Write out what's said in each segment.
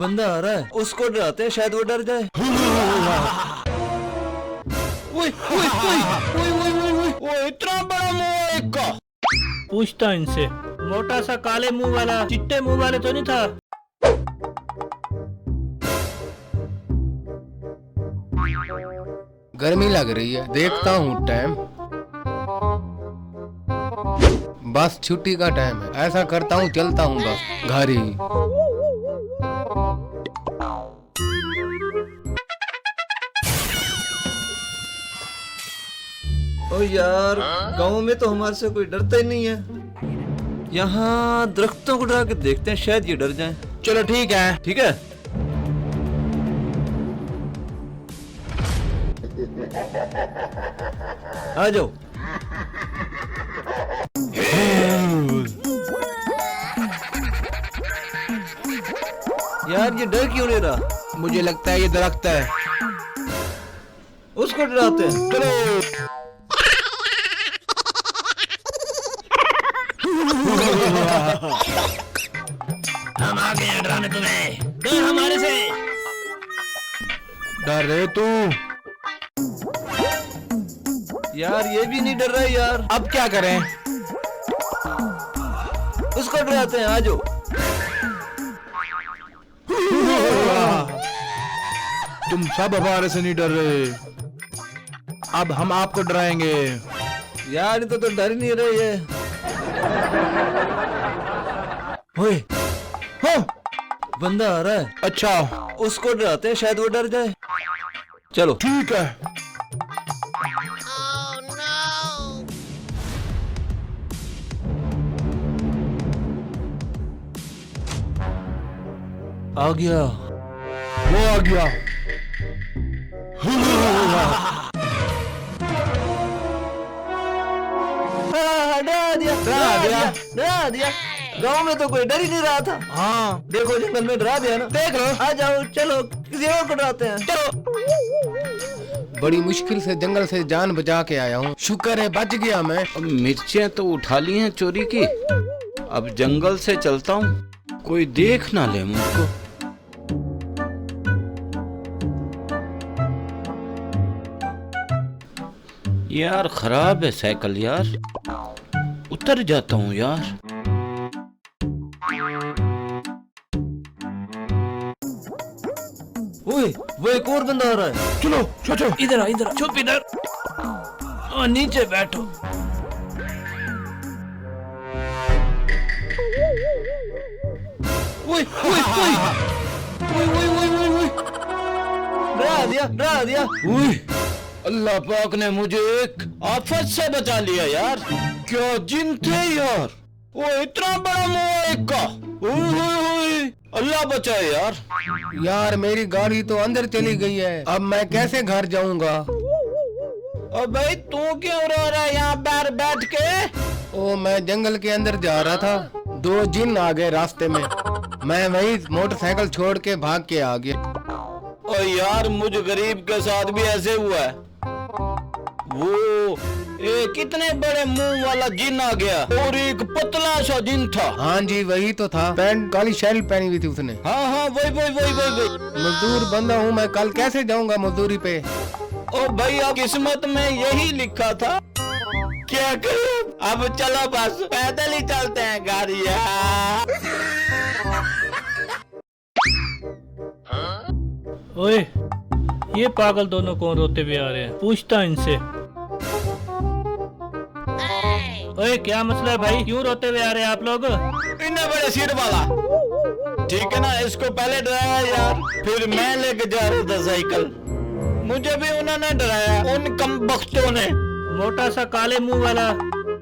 बंदा आ रहा है, उसको डराते हैं, शायद वो डर जाए। ओए ओए ओए ओए ओए ओए ओए, इतना बड़ा मुंह है इसका। पूछता इनसे, मोटा सा काले मुंह वाला चिट्टे मुंह वाले तो नहीं था? गर्मी लग रही है, देखता हूँ टाइम। बस छुट्टी का टाइम है, ऐसा करता हूँ चलता हूँ बस घर ही। ओ यार, गांव में तो हमारे से कोई डरता ही नहीं है। यहाँ दरख्तों को डरा के देखते हैं, शायद ये डर जाएं। चलो ठीक है। ठीक है। आ जाओ। यार ये डर क्यों नहीं रहा? मुझे लगता है ये दरख्त है। उसको डराते हैं। चलो। हम आ गए हैं डराने तुम्हें, डर हमारे से। डर रहे तू? यार ये भी नहीं डर रहा है यार। अब क्या करें? उसको डराते हैं, आ जाओ। तुम सब हमारे से नहीं डर रहे, अब हम आपको डराएंगे। यार तो डर ही नहीं रही है। ओए, हाँ। बंदा आ रहा है, अच्छा उसको डराते हैं, शायद वो डर जाए। चलो ठीक है। आ गया, वो आ गया। डरा दिया, डरा दिया, डरा दिया। गांव में तो कोई डर ही नहीं रहा था। हाँ देखो जंगल में डरा दिया ना। देख लो। आ जाओ, चलो किसी और को डराते हैं। चलो। बड़ी मुश्किल से जंगल से जान बचा के आया हूँ, शुक्र है बच गया मैं। अब मिर्चें तो उठा ली हैं चोरी की, अब जंगल से चलता हूँ, कोई देख ना ले मुझको। यार खराब है साइकिल यार, उतर जाता हूँ यार। ओए, वो एक और बंदा आ रहा है। चलो सोचो। इधर आ, इधर आ, चुप इधर। नीचे बैठो। ओए ओए ओए ओए ओए ओए ओए, डरा दिया, डरा दिया। उई, अल्लाह पाक ने मुझे एक आफत से बचा लिया यार। क्या जिन थे यार, वो इतना बड़ा मुंह है एक का। अल्लाह बचाए यार। यार मेरी गाड़ी तो अंदर चली गई है, अब मैं कैसे घर जाऊंगा? अब भाई तू क्यों रो रहा है यहाँ बाहर बैठ के? ओ मैं जंगल के अंदर जा रहा था, दो जिन आ गए रास्ते में, मैं वही मोटरसाइकिल छोड़ के भाग के आ गया। और यार मुझ गरीब के साथ भी ऐसे हुआ है। वो कितने बड़े मुंह वाला जिन आ गया और एक पतला सा जिन था। हाँ जी वही तो था, पैंट काली शर्ट पहनी हुई थी उसने। हाँ हाँ वही वही वही वही वही। मजदूर बंदा हूँ मैं, कल कैसे जाऊंगा मजदूरी पे? ओ भाई अब किस्मत में यही लिखा था, क्या करूं? अब चलो बस पैदल ही चलते हैं गाड़िया। ओए, ये पागल दोनों कौन रोते हुए आ रहे हैं? पूछता इनसे। ओए क्या मसला है भाई, क्यों रोते हुए आ रहे हैं आप लोग? इतने बड़े सिर वाला, ठीक है ना, इसको पहले डराया यार, फिर मैं लेके जा रहा था साइकिल, मुझे भी उन्होंने डराया, उन कमबख्तों ने। मोटा सा काले मुंह वाला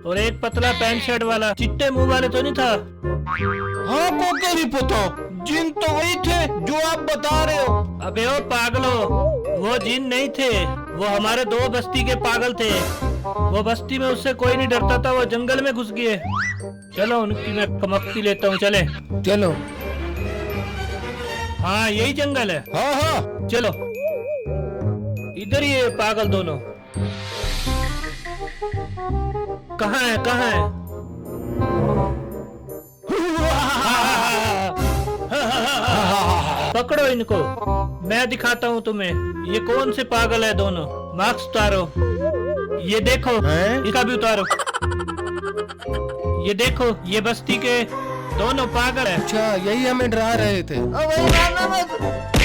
और एक पतला पैंट शर्ट वाला चिट्टे मुंह वाले तो नहीं था? हाँ को क्या नहीं पता, जिन तो वही थे जो आप बता रहे हो। अबे ओ पागलो, वो जिन नहीं थे, वो हमारे दो बस्ती के पागल थे। वो बस्ती में उससे कोई नहीं डरता था, वो जंगल में घुस गए। चलो उनकी मैं कमख्ती लेता हूँ, चले। चलो। हाँ यही जंगल है। हाँ हाँ चलो इधर ही है पागल दोनों। कहाँ है, कहाँ है? पकड़ो इनको, मैं दिखाता हूँ तुम्हें ये कौन से पागल है दोनों। मास्क उतारो, ये देखो हैं? इसका भी उतारो। ये देखो ये बस्ती के दोनों पागल है। अच्छा, यही हमें डरा रहे थे। ओ भाई मारना मत।